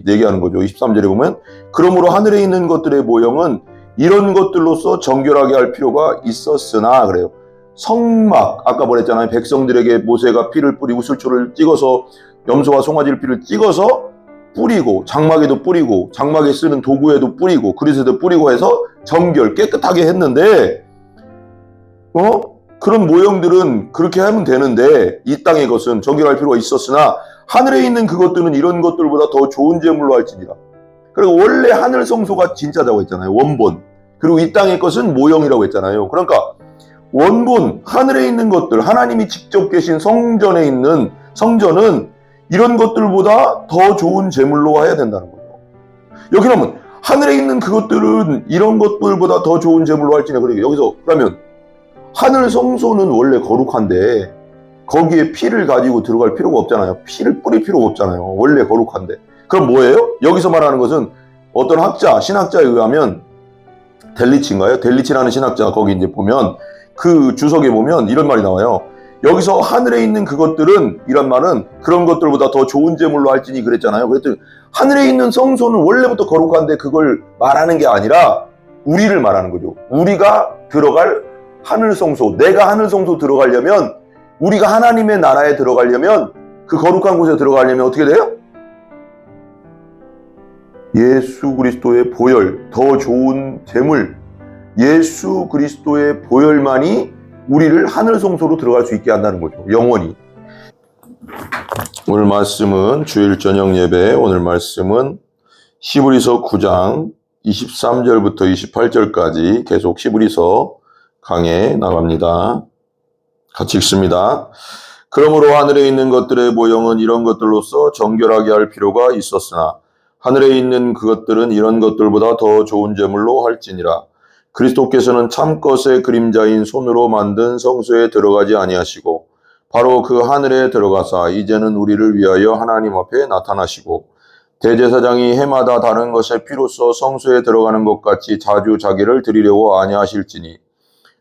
얘기하는 거죠. 23절에 보면 그러므로 하늘에 있는 것들의 모형은 이런 것들로서 정결하게 할 필요가 있었으나 그래요. 성막 아까 말했잖아요. 백성들에게 모세가 피를 뿌리고 우슬초를 찍어서 염소와 송아지를 피를 찍어서 뿌리고 장막에도 뿌리고 장막에 쓰는 도구에도 뿌리고 그릇에도 뿌리고 해서 정결 깨끗하게 했는데 그런 모형들은 그렇게 하면 되는데 이 땅의 것은 정결할 필요가 있었으나 하늘에 있는 그것들은 이런 것들보다 더 좋은 제물로 할지니라. 그리고 원래 하늘 성소가 진짜라고 했잖아요. 원본. 그리고 이 땅의 것은 모형이라고 했잖아요. 그러니까 원본 하늘에 있는 것들 하나님이 직접 계신 성전에 있는 성전은 이런 것들보다 더 좋은 제물로 해야 된다는 거예요. 여기 나오면 하늘에 있는 그것들은 이런 것들보다 더 좋은 제물로 할지냐. 그러니까 여기서 그러면 하늘 성소는 원래 거룩한데 거기에 피를 가지고 들어갈 필요가 없잖아요. 피를 뿌릴 필요가 없잖아요. 원래 거룩한데. 그럼 뭐예요? 여기서 말하는 것은 어떤 학자, 신학자에 의하면 델리치인가요? 델리치라는 신학자 거기 이제 보면 그 주석에 보면 이런 말이 나와요. 여기서 하늘에 있는 그것들은 이란 말은 그런 것들보다 더 좋은 제물로 할지니 그랬잖아요. 그랬더니 하늘에 있는 성소는 원래부터 거룩한데 그걸 말하는 게 아니라 우리를 말하는 거죠. 우리가 들어갈 하늘 성소, 내가 하늘 성소 들어가려면 우리가 하나님의 나라에 들어가려면 그 거룩한 곳에 들어가려면 어떻게 돼요? 예수 그리스도의 보혈, 더 좋은 제물, 예수 그리스도의 보혈만이 우리를 하늘 성소로 들어갈 수 있게 한다는 거죠. 영원히. 오늘 말씀은 주일 저녁 예배, 오늘 말씀은 히브리서 9장 23절부터 28절까지 계속 히브리서 강해 나갑니다. 같이 읽습니다. 그러므로 하늘에 있는 것들의 모형은 이런 것들로서 정결하게 할 필요가 있었으나 하늘에 있는 그것들은 이런 것들보다 더 좋은 제물로 할지니라. 그리스도께서는 참것의 그림자인 손으로 만든 성소에 들어가지 아니하시고 바로 그 하늘에 들어가사 이제는 우리를 위하여 하나님 앞에 나타나시고 대제사장이 해마다 다른 것의 피로써 성소에 들어가는 것 같이 자주 자기를 드리려고 아니하실지니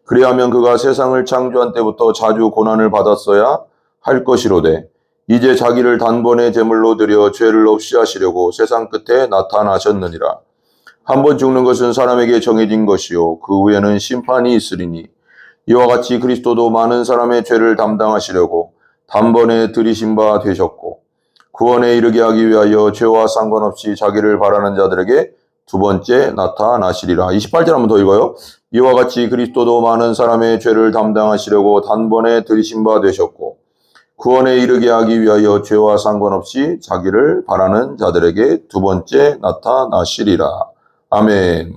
그리하면 그가 세상을 창조한 때부터 자주 고난을 받았어야 할 것이로되 이제 자기를 단번에 제물로 드려 죄를 없이 하시려고 세상 끝에 나타나셨느니라. 한번 죽는 것은 사람에게 정해진 것이요 그 후에는 심판이 있으리니 이와 같이 그리스도도 많은 사람의 죄를 담당하시려고 단번에 들이신 바 되셨고 구원에 이르게 하기 위하여 죄와 상관없이 자기를 바라는 자들에게 두 번째 나타나시리라. 28절 한번 더 읽어요. 이와 같이 그리스도도 많은 사람의 죄를 담당하시려고 단번에 들이신 바 되셨고 구원에 이르게 하기 위하여 죄와 상관없이 자기를 바라는 자들에게 두 번째 나타나시리라. 아멘.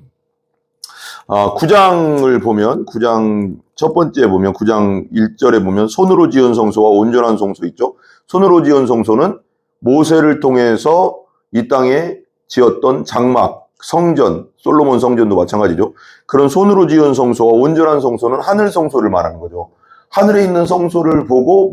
9장을 보면 9장 첫 번째 보면 9장 1절에 보면 손으로 지은 성소와 온전한 성소 있죠. 손으로 지은 성소는 모세를 통해서 이 땅에 지었던 장막, 성전, 솔로몬 성전도 마찬가지죠. 그런 손으로 지은 성소와 온전한 성소는 하늘 성소를 말하는 거죠. 하늘에 있는 성소를 보고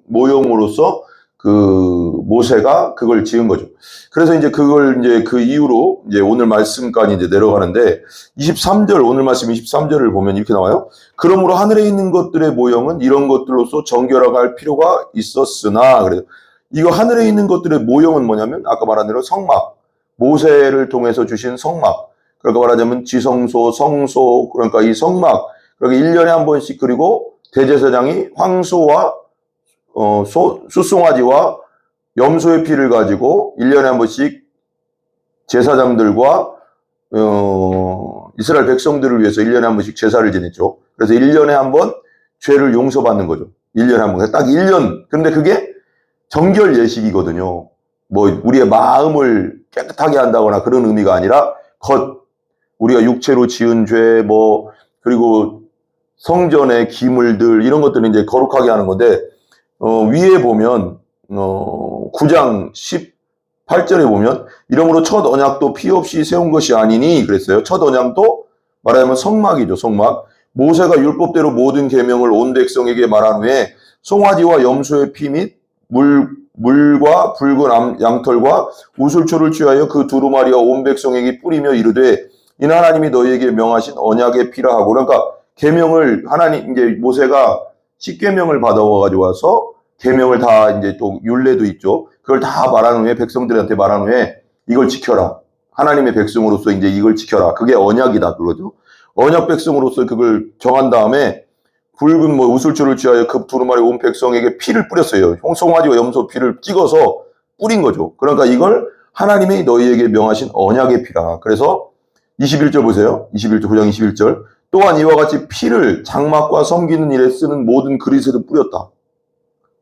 모형으로서 그 모세가 그걸 지은 거죠. 그래서 이제 그걸 이제 그 이후로 이제 오늘 말씀까지 이제 내려가는데 23절 오늘 말씀 23절을 보면 이렇게 나와요. 그러므로 하늘에 있는 것들의 모형은 이런 것들로서 정결하게 할 필요가 있었으나 그래요. 이거 하늘에 있는 것들의 모형은 뭐냐면 아까 말한 대로 성막, 모세를 통해서 주신 성막. 그러니까 말하자면 지성소, 성소 그러니까 이 성막 그러니까 1년에 한 번씩 그리고 대제사장이 황소와 숫송아지와 염소의 피를 가지고 1년에 한 번씩 제사장들과 이스라엘 백성들을 위해서 1년에 한 번씩 제사를 지냈죠. 그래서 1년에 한 번 죄를 용서받는 거죠. 1년에 한 번. 딱 1년. 근데 그게 정결 예식이거든요. 뭐 우리의 마음을 깨끗하게 한다거나 그런 의미가 아니라 우리가 육체로 지은 죄 그리고 성전의 기물들 이런 것들은 이제 거룩하게 하는 건데 위에 보면 9장 18절에 보면 이러므로 첫 언약도 피 없이 세운 것이 아니니 그랬어요. 첫 언약도 말하자면 성막이죠. 성막. 모세가 율법대로 모든 계명을 온 백성에게 말한 후에 송아지와 염소의 피 및 물과 붉은 양털과 우슬초를 취하여 그 두루마리와 온 백성에게 뿌리며 이르되 이는 하나님이 너희에게 명하신 언약의 피라 하고 그러니까 계명을 하나님 이제 모세가 10계명을 받아와가지고 와서 계명을 다 이제 또 율례도 있죠. 그걸 다 말한 후에 백성들한테 말한 후에 이걸 지켜라. 하나님의 백성으로서 이제 이걸 지켜라. 그게 언약이다. 그거죠. 언약 백성으로서 그걸 정한 다음에 붉은 우슬초를 취하여 그 두루마리 온 백성에게 피를 뿌렸어요. 송아지와 염소 피를 찍어서 뿌린 거죠. 그러니까 이걸 하나님이 너희에게 명하신 언약의 피라. 그래서 21절 보세요. 21절, 9장 21절. 또한 이와 같이 피를 장막과 섬기는 일에 쓰는 모든 그릇에도 뿌렸다.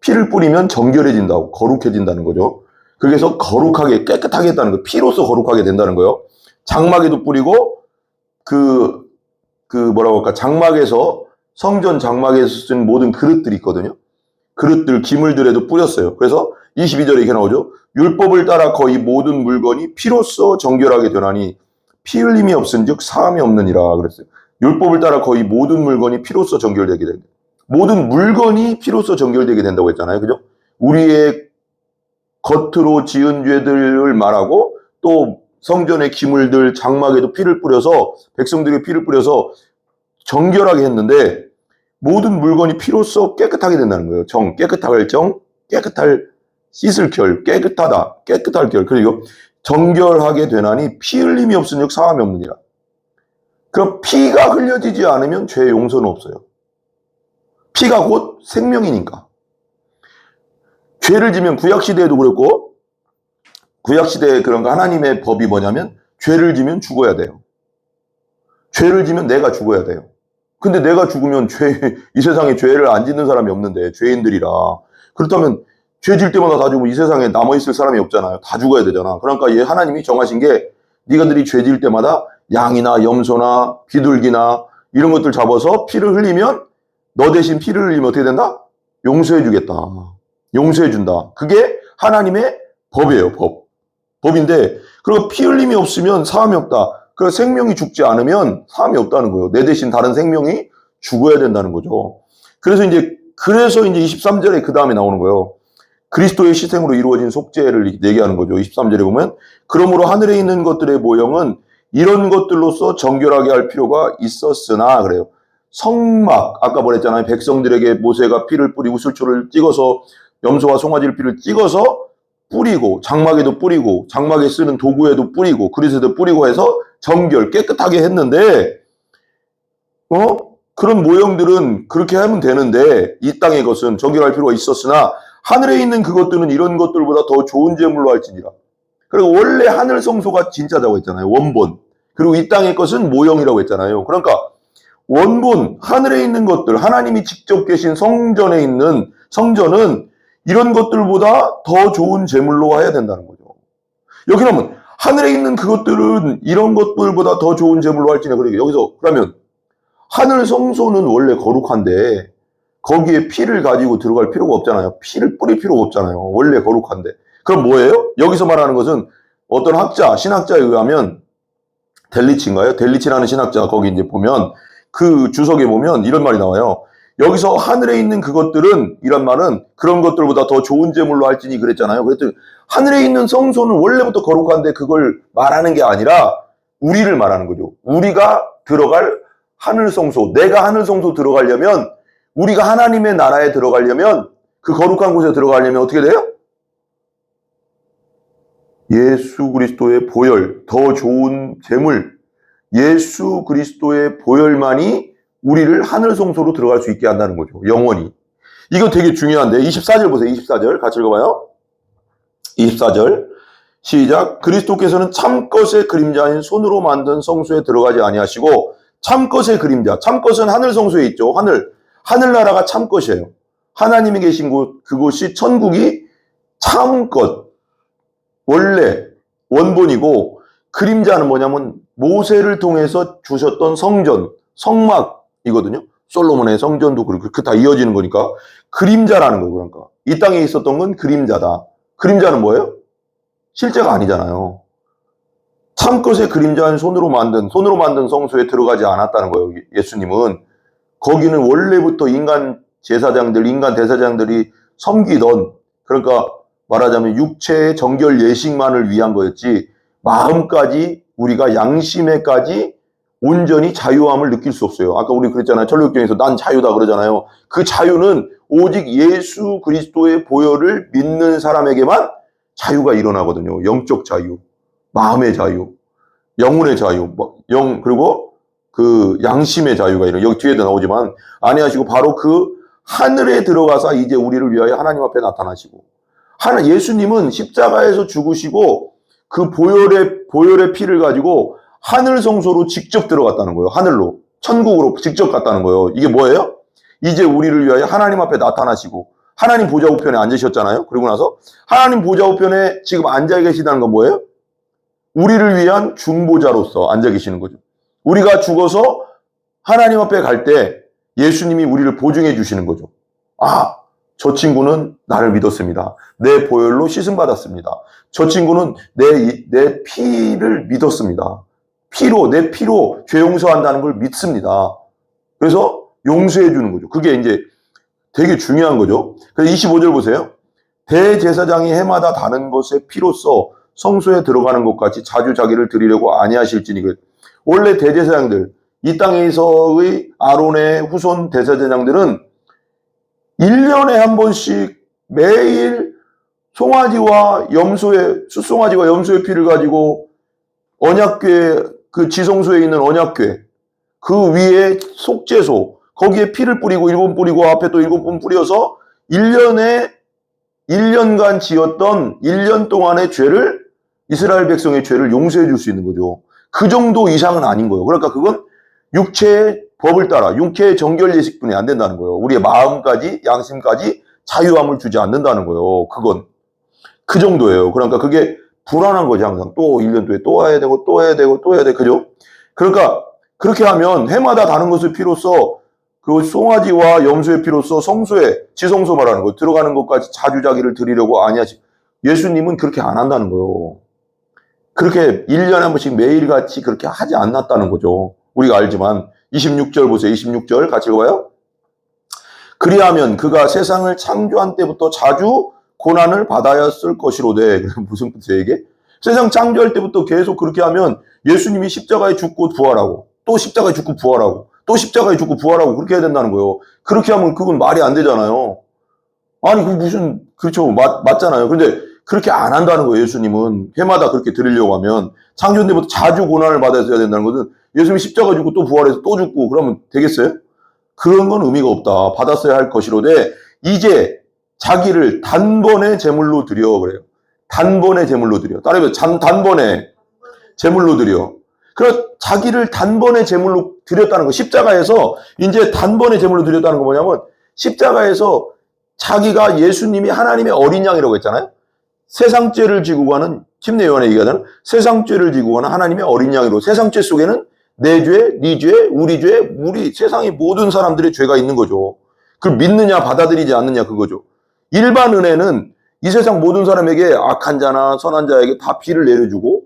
피를 뿌리면 정결해진다고, 거룩해진다는 거죠. 그래서 거룩하게, 깨끗하게 했다는 거예요. 피로서 거룩하게 된다는 거예요. 장막에도 뿌리고, 뭐라고 할까, 장막에서, 성전 장막에서 쓴 모든 그릇들이 있거든요. 그릇들, 기물들에도 뿌렸어요. 그래서 22절에 이렇게 나오죠. 율법을 따라 거의 모든 물건이 피로써 정결하게 되나니 피 흘림이 없은즉 사함이 없느니라 그랬어요. 율법을 따라 거의 모든 물건이 피로써 정결되게 된다. 모든 물건이 피로써 정결되게 된다고 했잖아요. 그죠? 우리의 겉으로 지은 죄들을 말하고 또 성전의 기물들 장막에도 피를 뿌려서 백성들의 피를 뿌려서 정결하게 했는데 모든 물건이 피로써 깨끗하게 된다는 거예요. 깨끗할 정, 깨끗할 씻을 결, 깨끗하다, 깨끗할 결. 그리고 정결하게 되나니 피 흘림이 없으니 사함이 없느니라. 그럼 피가 흘려지지 않으면 죄 용서는 없어요. 피가 곧 생명이니까. 죄를 지면 구약시대에도 그랬고, 구약시대에 그런 거 하나님의 법이 뭐냐면, 죄를 지면 죽어야 돼요. 죄를 지면 내가 죽어야 돼요. 근데 내가 죽으면 이 세상에 죄를 안 짓는 사람이 없는데, 죄인들이라. 그렇다면, 죄 질 때마다 다 죽으면 이 세상에 남아있을 사람이 없잖아요. 다 죽어야 되잖아. 그러니까 하나님이 정하신 게, 네가들이 죄 질 때마다 양이나 염소나 비둘기나 이런 것들 잡아서 피를 흘리면, 너 대신 피를 흘리면 어떻게 된다? 용서해 주겠다. 용서해 준다. 그게 하나님의 법이에요, 법. 법인데, 그리고 피 흘림이 없으면 사함이 없다. 그래서 생명이 죽지 않으면 사함이 없다는 거예요. 내 대신 다른 생명이 죽어야 된다는 거죠. 그래서 이제 23절에 그 다음에 나오는 거예요. 그리스도의 희생으로 이루어진 속죄를 얘기하는 거죠. 23절에 보면, 그러므로 하늘에 있는 것들의 모형은 이런 것들로서 정결하게 할 필요가 있었으나, 그래요. 성막, 아까 말했잖아요. 백성들에게 모세가 피를 뿌리고 술초를 찍어서 염소와 송아지를 피를 찍어서 뿌리고 장막에도 뿌리고 장막에 쓰는 도구에도 뿌리고 그릇에도 뿌리고 해서 정결 깨끗하게 했는데 그런 모형들은 그렇게 하면 되는데 이 땅의 것은 정결할 필요가 있었으나 하늘에 있는 그것들은 이런 것들보다 더 좋은 제물로 할지니라. 그리고 원래 하늘 성소가 진짜라고 했잖아요. 원본. 그리고 이 땅의 것은 모형이라고 했잖아요. 그러니까 원본, 하늘에 있는 것들, 하나님이 직접 계신 성전은 이런 것들보다 더 좋은 제물로 해야 된다는 거죠. 여기 나오면 하늘에 있는 그것들은 이런 것들보다 더 좋은 제물로 할지냐. 여기서 그러면 하늘 성소는 원래 거룩한데 거기에 피를 가지고 들어갈 필요가 없잖아요. 피를 뿌릴 필요가 없잖아요. 원래 거룩한데. 그럼 뭐예요? 여기서 말하는 것은 어떤 신학자에 의하면 델리치인가요? 델리치라는 신학자 거기 이제 보면 그 주석에 보면 이런 말이 나와요. 여기서 하늘에 있는 그것들은 이런 말은 그런 것들보다 더 좋은 제물로 할지니 그랬잖아요. 그랬더니 하늘에 있는 성소는 원래부터 거룩한데 그걸 말하는 게 아니라 우리를 말하는 거죠. 우리가 들어갈 하늘 성소, 내가 하늘 성소 들어가려면 우리가 하나님의 나라에 들어가려면 그 거룩한 곳에 들어가려면 어떻게 돼요? 예수 그리스도의 보혈, 더 좋은 제물, 예수 그리스도의 보혈만이 우리를 하늘 성소로 들어갈 수 있게 한다는 거죠. 영원히. 이거 되게 중요한데 24절 보세요. 24절 같이 읽어봐요. 24절 시작. 그리스도께서는 참것의 그림자인 손으로 만든 성소에 들어가지 아니하시고 참것의 그림자. 참것은 하늘 성소에 있죠. 하늘나라가 참것이에요. 하나님이 계신 곳, 그곳이 천국이 참것. 원래 원본이고 그림자는 뭐냐면 모세를 통해서 주셨던 성막이거든요. 솔로몬의 성전도 그렇고 다 이어지는 거니까 그림자라는 거예요. 그러니까 이 땅에 있었던 건 그림자다. 그림자는 뭐예요? 실제가 아니잖아요. 참것의 그림자인 손으로 만든 성소에 들어가지 않았다는 거예요. 예수님은. 거기는 원래부터 인간 제사장들, 인간 대사장들이 섬기던, 그러니까 말하자면 육체의 정결 예식만을 위한 거였지 마음까지 우리가 양심에까지 온전히 자유함을 느낄 수 없어요. 아까 우리 그랬잖아요. 철로역정에서 난 자유다 그러잖아요. 그 자유는 오직 예수 그리스도의 보혈을 믿는 사람에게만 자유가 일어나거든요. 영적 자유. 마음의 자유, 영혼의 자유, 그리고 그 양심의 자유가 이런, 여기 뒤에도 나오지만, 아니하시고 바로 그 하늘에 들어가서 이제 우리를 위하여 하나님 앞에 나타나시고, 예수님은 십자가에서 죽으시고, 그 보혈의 피를 가지고 하늘 성소로 직접 들어갔다는 거예요. 하늘로. 천국으로 직접 갔다는 거예요. 이게 뭐예요? 이제 우리를 위하여 하나님 앞에 나타나시고, 하나님 보좌 우편에 앉으셨잖아요. 그리고 나서 하나님 보좌 우편에 지금 앉아 계시다는 건 뭐예요? 우리를 위한 중보자로서 앉아 계시는 거죠. 우리가 죽어서 하나님 앞에 갈 때 예수님이 우리를 보증해 주시는 거죠. 아, 저 친구는 나를 믿었습니다. 내 보혈로 씻음 받았습니다. 저 친구는 내 피를 믿었습니다. 내 피로 죄 용서한다는 걸 믿습니다. 그래서 용서해 주는 거죠. 그게 이제 되게 중요한 거죠. 그래서 25절 보세요. 대제사장이 해마다 다른 것의 피로써 성소에 들어가는 것 같이 자주 자기를 드리려고 아니하실지니. 원래 대제사장들, 이 땅에서의 아론의 후손 대제사장들은 1년에 한 번씩 매일 숫송아지와 염소의 피를 가지고 언약궤, 그 지성소에 있는 언약궤, 그 위에 속죄소, 거기에 피를 뿌리고 7번 뿌리고 앞에 또 7번 뿌려서 1년간 지었던 1년 동안의 죄를, 이스라엘 백성의 죄를 용서해 줄 수 있는 거죠. 그 정도 이상은 아닌 거예요. 그러니까 그건 육체의 법을 따라, 육체의 정결 예식뿐이 안 된다는 거예요. 우리의 마음까지, 양심까지 자유함을 주지 않는다는 거예요. 그건. 그 정도예요. 그러니까 그게 불안한 거지, 항상. 또 1년 뒤에 또 해야 되고, 또 해야 되고, 또 해야 돼. 그죠? 그러니까 그렇게 하면 해마다 다른 것을 피로써 그 송아지와 염소의 피로써 성소에, 지성소 말하는 거, 들어가는 것까지 자주 자기를 드리려고 아니하시. 예수님은 그렇게 안 한다는 거예요. 그렇게 1년에 한 번씩 매일같이 그렇게 하지 않았다는 거죠. 우리가 알지만. 26절 보세요. 26절 같이 읽어봐요. 그리하면 그가 세상을 창조한 때부터 자주 고난을 받아야쓸 것이로되. 무슨 뜻이에요 이게? 세상 창조할 때부터 계속 그렇게 하면 예수님이 십자가에 죽고 부활하고, 또 십자가에 죽고 부활하고, 또 십자가에 죽고 부활하고, 그렇게 해야 된다는 거예요. 그렇게 하면 그건 말이 안 되잖아요. 아니, 그렇죠. 맞잖아요. 근데 그렇게 안 한다는 거예요, 예수님은. 해마다 그렇게 드리려고 하면. 창조 때부터 자주 고난을 받아야 된다는 것은 예수님이 십자가 죽고 또 부활해서 또 죽고 그러면 되겠어요? 그런 건 의미가 없다. 받았어야 할 것이로되 이제 자기를 단번에 제물로 드려. 그래요. 단번에 제물로 드려. 따라해서 단번에 제물로 드려. 그래서 자기를 단번에 제물로 드렸다는 거. 십자가에서 이제 단번에 제물로 드렸다는 거 뭐냐면, 십자가에서 자기가, 예수님이 하나님의 어린 양이라고 했잖아요. 세상 죄를 지고 가는, 침례 요한에 얘기하잖아요. 세상 죄를 지고 가는 하나님의 어린 양이로. 세상 죄 속에는 내 죄, 네 죄, 우리 죄, 우리 세상의 모든 사람들의 죄가 있는 거죠. 그걸 믿느냐 받아들이지 않느냐 그거죠. 일반 은혜는 이 세상 모든 사람에게, 악한 자나 선한 자에게 다 피를 내려주고,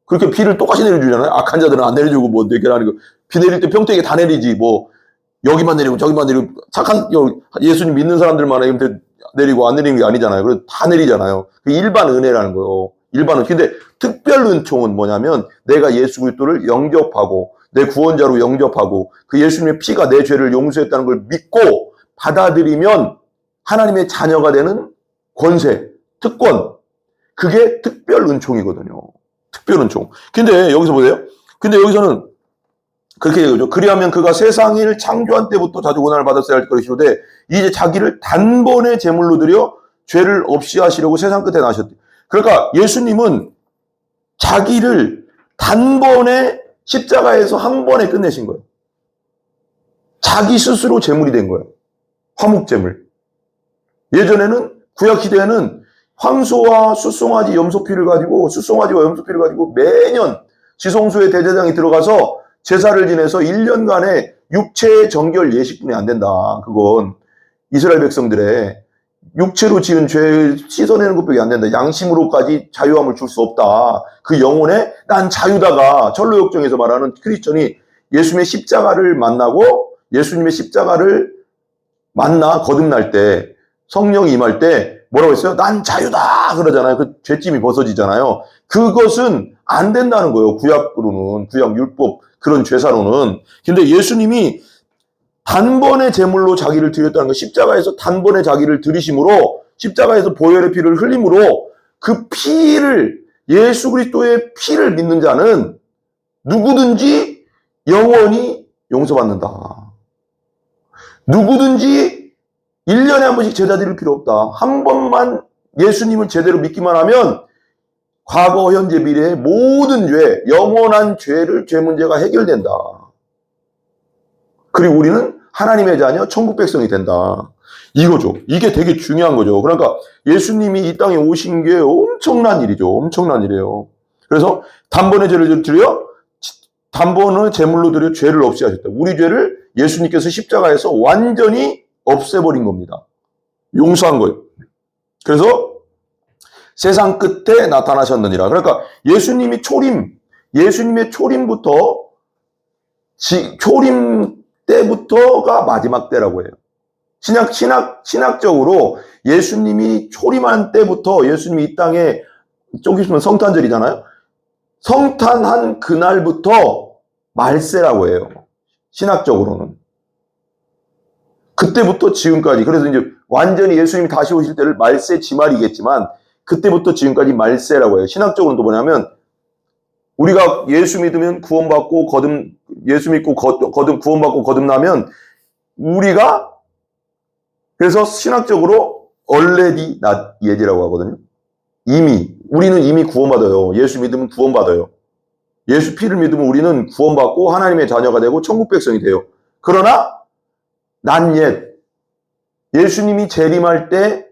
그렇게 피를 똑같이 내려주잖아요. 악한 자들은 안 내려주고 뭐 내게라는 거. 피 내릴 때 평택에 다 내리지. 뭐 여기만 내리고 저기만 내리고, 예수님 믿는 사람들만 내리고 안 내리는 게 아니잖아요. 그래서 다 내리잖아요. 그 일반 은혜라는 거예요. 일반은. 근데 특별 은총은 뭐냐면, 내가 예수 그리스도를 영접하고 내 구원자로 영접하고 그 예수님의 피가 내 죄를 용서했다는 걸 믿고 받아들이면 하나님의 자녀가 되는 권세, 특권. 그게 특별 은총이거든요. 특별 은총. 근데 여기서 보세요. 근데 여기서는 그렇게 얘기하죠. 그리하면 그가 세상을 창조한 때부터 자주 고난을 받았어야 할 것이로되 이제 자기를 단번에 제물로 드려 죄를 없이 하시려고 세상 끝에 나셨대. 그러니까 예수님은 자기를 단번에 십자가에서 한 번에 끝내신 거예요. 자기 스스로 제물이 된 거예요. 화목제물. 예전에는, 구약 시대에는 황소와 숫송아지, 염소피를 가지고, 숫송아지와 염소피를 가지고 매년 지성소에 대제사장이 들어가서 제사를 지내서 1년간의 육체의 정결 예식뿐이 안 된다. 그건 이스라엘 백성들의 육체로 지은 죄를 씻어내는 것밖에 안 된다. 양심으로까지 자유함을 줄 수 없다. 그 영혼에 난 자유다가, 철로역정에서 말하는 크리스천이 예수님의 십자가를 만나고, 예수님의 십자가를 만나 거듭날 때, 성령이 임할 때 뭐라고 했어요? 난 자유다 그러잖아요. 그 죄짐이 벗어지잖아요. 그것은 안 된다는 거예요. 구약으로는, 구약 율법 그런 죄사로는. 근데 예수님이 단번에 제물로 자기를 드렸다는 거, 십자가에서 단번에 자기를 드리심으로, 십자가에서 보혈의 피를 흘림으로 그 피를 예수 그리스도의 피를 믿는 자는 누구든지 영원히 용서받는다. 누구든지 1년에 한 번씩 제사 드릴 필요 없다. 한 번만 예수님을 제대로 믿기만 하면 과거, 현재, 미래의 모든 죄, 영원한 죄 문제가 해결된다. 그리고 우리는 하나님의 자녀, 천국 백성이 된다. 이거죠. 이게 되게 중요한 거죠. 그러니까 예수님이 이 땅에 오신 게 엄청난 일이죠. 엄청난 일이에요. 그래서 단번에 죄를 드려, 단번에 제물로 드려 죄를 없이 하셨다. 우리 죄를 예수님께서 십자가에서 완전히 없애버린 겁니다. 용서한 거예요. 그래서 세상 끝에 나타나셨느니라. 그러니까 예수님의 초림부터, 초림 때부터가 마지막 때라고 해요. 신학적으로 예수님이 초림한 때부터 예수님이 이 땅에, 좀 있으면 성탄절이잖아요. 성탄한 그날부터 말세라고 해요. 신학적으로는. 그때부터 지금까지. 그래서 이제 완전히 예수님이 다시 오실 때를 말세 지말이겠지만 그때부터 지금까지 말세라고 해요. 신학적으로는 또 뭐냐면 우리가 예수 믿으면 구원받고 예수 믿고 구원받고 거듭나면 우리가 그래서 신학적으로 already not yet이라고 하거든요. 우리는 이미 구원받아요. 예수 믿으면 구원받아요. 예수 피를 믿으면 우리는 구원받고 하나님의 자녀가 되고 천국 백성이 돼요. 그러나 not yet. 예수님이 재림할 때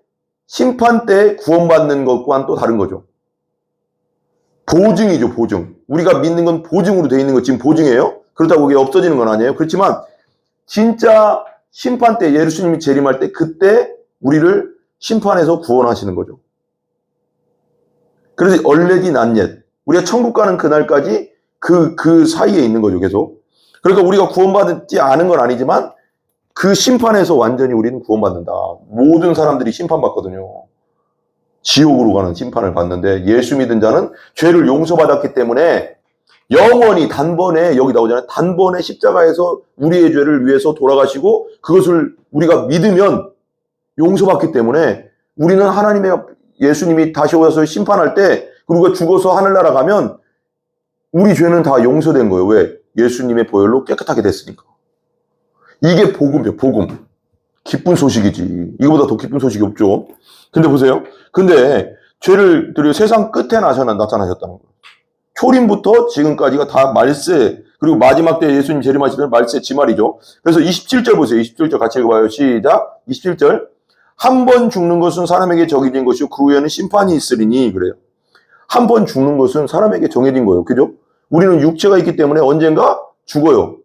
심판 때 구원받는 것과는 또 다른 거죠. 보증이죠, 보증. 우리가 믿는 건 보증으로 되어 있는 거 지금 보증이에요. 그렇다고 그게 없어지는 건 아니에요. 그렇지만 진짜 심판 때 예수님이 재림할 때 그때 우리를 심판해서 구원하시는 거죠. 그래서 already not yet. 우리가 천국 가는 그날까지 그 사이에 있는 거죠, 계속. 그러니까 우리가 구원받지 않은 건 아니지만 그 심판에서 완전히 우리는 구원받는다. 모든 사람들이 심판받거든요. 지옥으로 가는 심판을 받는데 예수 믿은 자는 죄를 용서받았기 때문에 영원히 단번에, 여기 나오잖아요. 단번에 십자가에서 우리의 죄를 위해서 돌아가시고 그것을 우리가 믿으면 용서받기 때문에 우리는 하나님의 예수님이 다시 오셔서 심판할 때 우리가 죽어서 하늘나라 가면 우리 죄는 다 용서된 거예요. 왜? 예수님의 보혈로 깨끗하게 됐으니까. 이게 복음이에요. 복음. 기쁜 소식이지. 이거보다 더 기쁜 소식이 없죠. 근데 보세요. 근데 죄를 드려 세상 끝에 나타나셨다는 거예요. 초림부터 지금까지가 다 말세, 그리고 마지막 때 예수님 재림하실 때 말세 지말이죠. 그래서 27절 보세요. 27절 같이 읽어봐요. 시작. 27절. 한 번 죽는 것은 사람에게 정해진 것이요 그 후에는 심판이 있으리니. 그래요. 한 번 죽는 것은 사람에게 정해진 거예요. 그죠? 우리는 육체가 있기 때문에 언젠가 죽어요.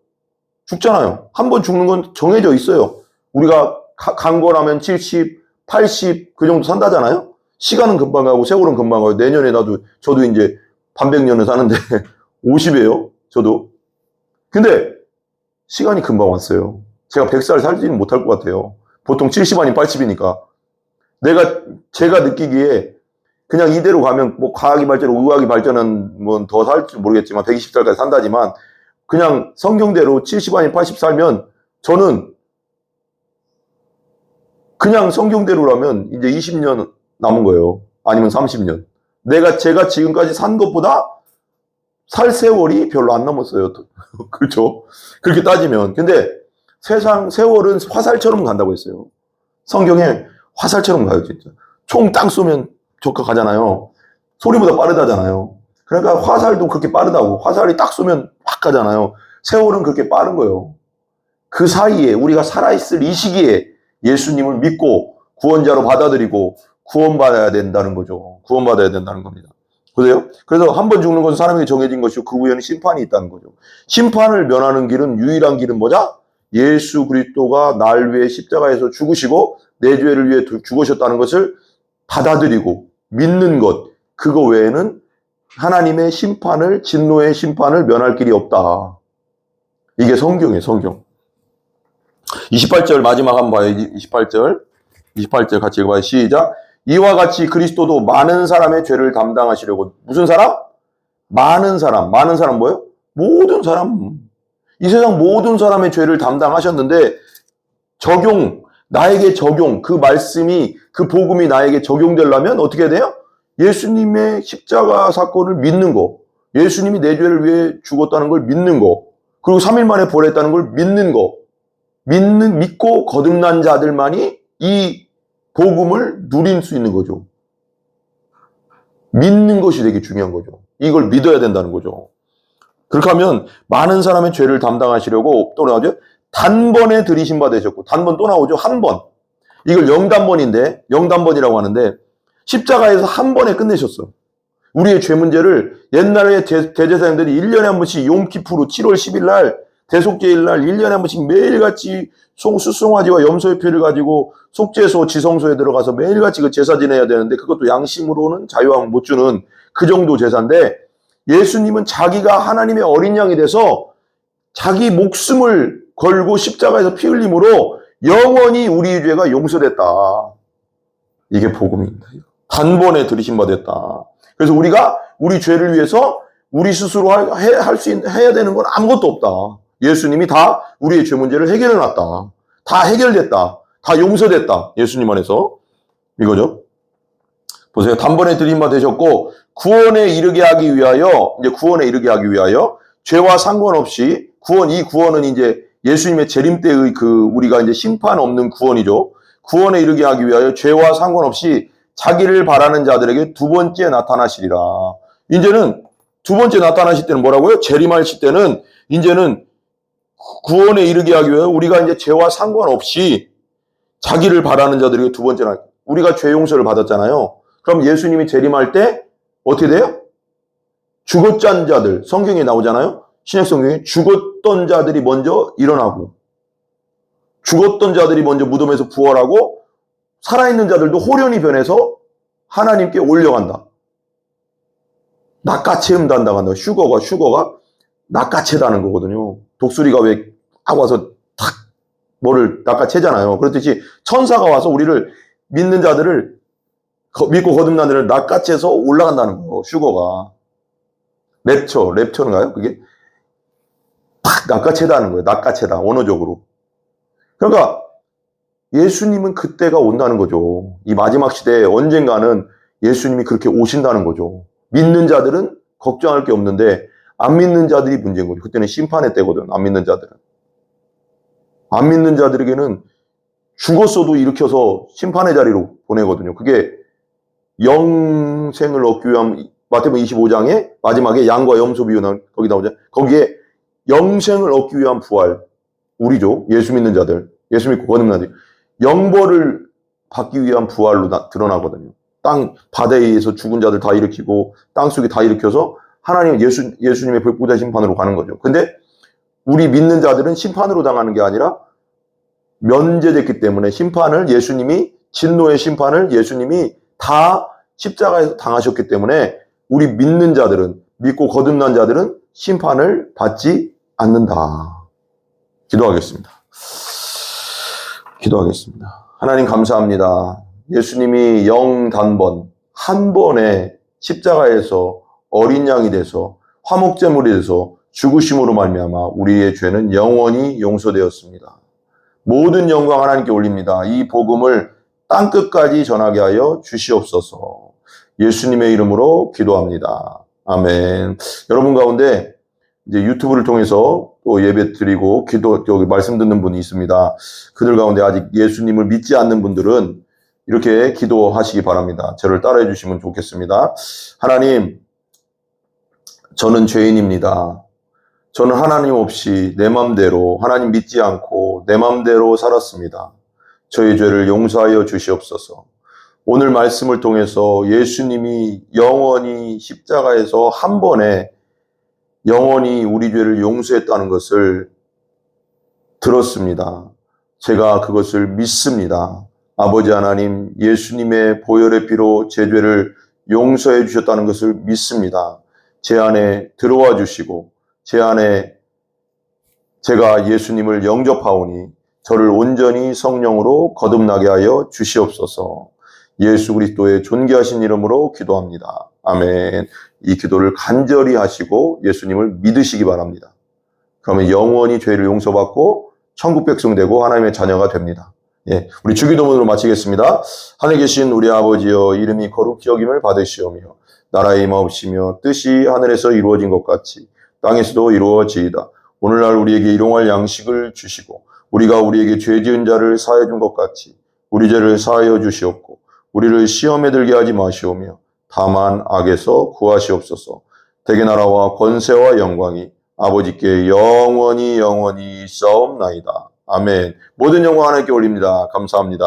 죽잖아요. 한 번 죽는 건 정해져 있어요. 우리가 강건하면 70, 80 그 정도 산다잖아요. 시간은 금방 가고 세월은 금방 가요. 내년에 저도 이제 반백년을 사는데 50이에요. 저도. 근데 시간이 금방 왔어요. 제가 100살 살지는 못할 것 같아요. 보통 70 아니면 80이니까. 제가 느끼기에 그냥 이대로 가면 뭐 과학이 발전, 의학이 발전은 뭐 더 살지 모르겠지만 120살까지 산다지만 그냥 성경대로 70 아니면 80 살면 저는 그냥 성경대로라면 이제 20년 남은 거예요. 아니면 30년. 제가 지금까지 산 것보다 살 세월이 별로 안 남았어요. 그렇죠? 그렇게 따지면. 근데 세월은 화살처럼 간다고 했어요. 성경에 화살처럼 가요, 진짜. 총 딱 쏘면 적가 가잖아요. 소리보다 빠르다잖아요. 그러니까 화살도 그렇게 빠르다고. 화살이 딱 쏘면 확 가잖아요. 세월은 그렇게 빠른 거예요. 그 사이에 우리가 살아있을 이 시기에 예수님을 믿고 구원자로 받아들이고 구원받아야 된다는 거죠. 구원받아야 된다는 겁니다. 보세요. 그래서 한 번 죽는 것은 사람에게 정해진 것이고 그 후에는 심판이 있다는 거죠. 심판을 면하는 길은 유일한 길은 뭐냐? 예수 그리스도가 날 위해 십자가에서 죽으시고 내 죄를 위해 죽으셨다는 것을 받아들이고 믿는 것. 그거 외에는 하나님의 심판을, 진노의 심판을 면할 길이 없다. 이게 성경이에요, 성경. 28절 마지막 한번 봐요. 28절 같이 읽어봐요. 시작. 이와 같이 그리스도도 많은 사람의 죄를 담당하시려고. 무슨 사람? 많은 사람. 많은 사람 뭐예요? 모든 사람. 이 세상 모든 사람의 죄를 담당하셨는데 나에게 적용, 그 말씀이, 그 복음이 나에게 적용되려면 어떻게 돼요? 예수님의 십자가 사건을 믿는 거, 예수님이 내 죄를 위해 죽었다는 걸 믿는 거, 그리고 3일 만에 부활했다는 걸 믿는 거, 믿고 거듭난 자들만이 이 복음을 누릴 수 있는 거죠. 믿는 것이 되게 중요한 거죠. 이걸 믿어야 된다는 거죠. 그렇게 하면 많은 사람의 죄를 담당하시려고 또 나오죠. 단번에 들이신 바 되셨고, 단번 또 나오죠. 한 번. 이걸 영단번인데, 영단번이라고 하는데, 십자가에서 한 번에 끝내셨어. 우리의 죄 문제를 옛날에 대제사장들이 1년에 한 번씩 욤키푸르 7월 10일 날, 대속죄일 날 1년에 한 번씩 매일같이 수송아지와 염소의 피를 가지고 속죄소, 지성소에 들어가서 매일같이 그 제사 지내야 되는데, 그것도 양심으로는 자유함 못 주는 그 정도 제사인데, 예수님은 자기가 하나님의 어린 양이 돼서 자기 목숨을 걸고 십자가에서 피 흘림으로 영원히 우리의 죄가 용서됐다. 이게 복음입니다. 단번에 들이신 바 됐다. 그래서 우리가 우리 죄를 위해서 우리 스스로 해야 되는 건 아무것도 없다. 예수님이 다 우리의 죄 문제를 해결해 놨다. 다 해결됐다. 다 용서됐다. 예수님 안에서. 이거죠. 보세요. 단번에 들이신 바 되셨고, 구원에 이르게 하기 위하여, 죄와 상관없이 이 구원은 이제 예수님의 재림 때의 우리가 이제 심판 없는 구원이죠. 구원에 이르게 하기 위하여 죄와 상관없이 자기를 바라는 자들에게 두 번째 나타나시리라. 이제는 두 번째 나타나실 때는 뭐라고요? 재림하실 때는 이제는 구원에 이르게 하기 위하여 우리가 이제 죄와 상관없이 자기를 바라는 자들에게 두 번째 우리가 죄 용서를 받았잖아요. 그럼 예수님이 재림할 때 어떻게 돼요? 죽었던 자들, 성경에 나오잖아요. 신약 성경에 죽었던 자들이 먼저 일어나고, 죽었던 자들이 먼저 무덤에서 부활하고, 살아있는 자들도 호련히 변해서 하나님께 올려간다. 낚아채 음단다고 한다. 슈거가 낚아채다는 거거든요. 독수리가 왜 딱 와서 탁 뭐를 낚아채잖아요. 그렇듯이 천사가 와서 우리를 믿는 자들을 믿고 거듭난 자들을 낚아채서 올라간다는 거. 슈거가 랩처인가요? 그게 탁 낚아채다는 거예요. 낚아채다, 언어적으로. 그러니까 예수님은 그때가 온다는 거죠. 이 마지막 시대에 언젠가는 예수님이 그렇게 오신다는 거죠. 믿는 자들은 걱정할 게 없는데 안 믿는 자들이 문제인 거죠. 그때는 심판의 때거든. 안 믿는 자들은. 안 믿는 자들에게는 죽었어도 일으켜서 심판의 자리로 보내거든요. 그게 영생을 얻기 위한, 마태복음 25장에 마지막에 양과 염소 비유 거기 나오죠. 거기에 영생을 얻기 위한 부활, 우리죠. 예수 믿는 자들, 예수 믿고 거듭난 자들, 영벌을 받기 위한 부활로 드러나거든요. 바다에 의해서 죽은 자들 다 일으키고 땅 속에 다 일으켜서 하나님 예수님의 불보다 심판으로 가는 거죠. 근데 우리 믿는 자들은 심판으로 당하는 게 아니라 면제됐기 때문에 진노의 심판을 예수님이 다 십자가에서 당하셨기 때문에 우리 믿는 자들은, 믿고 거듭난 자들은 심판을 받지 않는다. 기도하겠습니다. 하나님 감사합니다. 예수님이 영단번, 한 번에 십자가에서 어린 양이 돼서 화목제물이 돼서 죽으심으로 말미암아 우리의 죄는 영원히 용서되었습니다. 모든 영광 하나님께 올립니다. 이 복음을 땅끝까지 전하게 하여 주시옵소서. 예수님의 이름으로 기도합니다. 아멘. 여러분 가운데 이제 유튜브를 통해서 또 예배 드리고 여기 말씀 듣는 분이 있습니다. 그들 가운데 아직 예수님을 믿지 않는 분들은 이렇게 기도하시기 바랍니다. 저를 따라해 주시면 좋겠습니다. 하나님, 저는 죄인입니다. 저는 하나님 없이 내 맘대로, 하나님 믿지 않고 내 맘대로 살았습니다. 저의 죄를 용서하여 주시옵소서. 오늘 말씀을 통해서 예수님이 영원히 십자가에서 한 번에 영원히 우리 죄를 용서했다는 것을 들었습니다. 제가 그것을 믿습니다. 아버지 하나님, 예수님의 보혈의 피로 제 죄를 용서해 주셨다는 것을 믿습니다. 제 안에 들어와 주시고 제 안에 제가 예수님을 영접하오니 저를 온전히 성령으로 거듭나게 하여 주시옵소서. 예수 그리스도의 존귀하신 이름으로 기도합니다. 아멘. 이 기도를 간절히 하시고 예수님을 믿으시기 바랍니다. 그러면 영원히 죄를 용서받고 천국 백성 되고 하나님의 자녀가 됩니다. 예, 우리 주기도문으로 마치겠습니다. 하늘에 계신 우리 아버지여, 이름이 거룩히 여김을 받으시오며 나라의 임하옵시며 뜻이 하늘에서 이루어진 것 같이 땅에서도 이루어지이다. 오늘날 우리에게 일용할 양식을 주시고 우리가 우리에게 죄 지은 자를 사하여 준 것 같이 우리 죄를 사하여 주시옵고 우리를 시험에 들게 하지 마시오며 다만 악에서 구하시옵소서. 대개 나라와 권세와 영광이 아버지께 영원히 영원히 있사옵나이다. 아멘. 모든 영광 하나님께 올립니다. 감사합니다.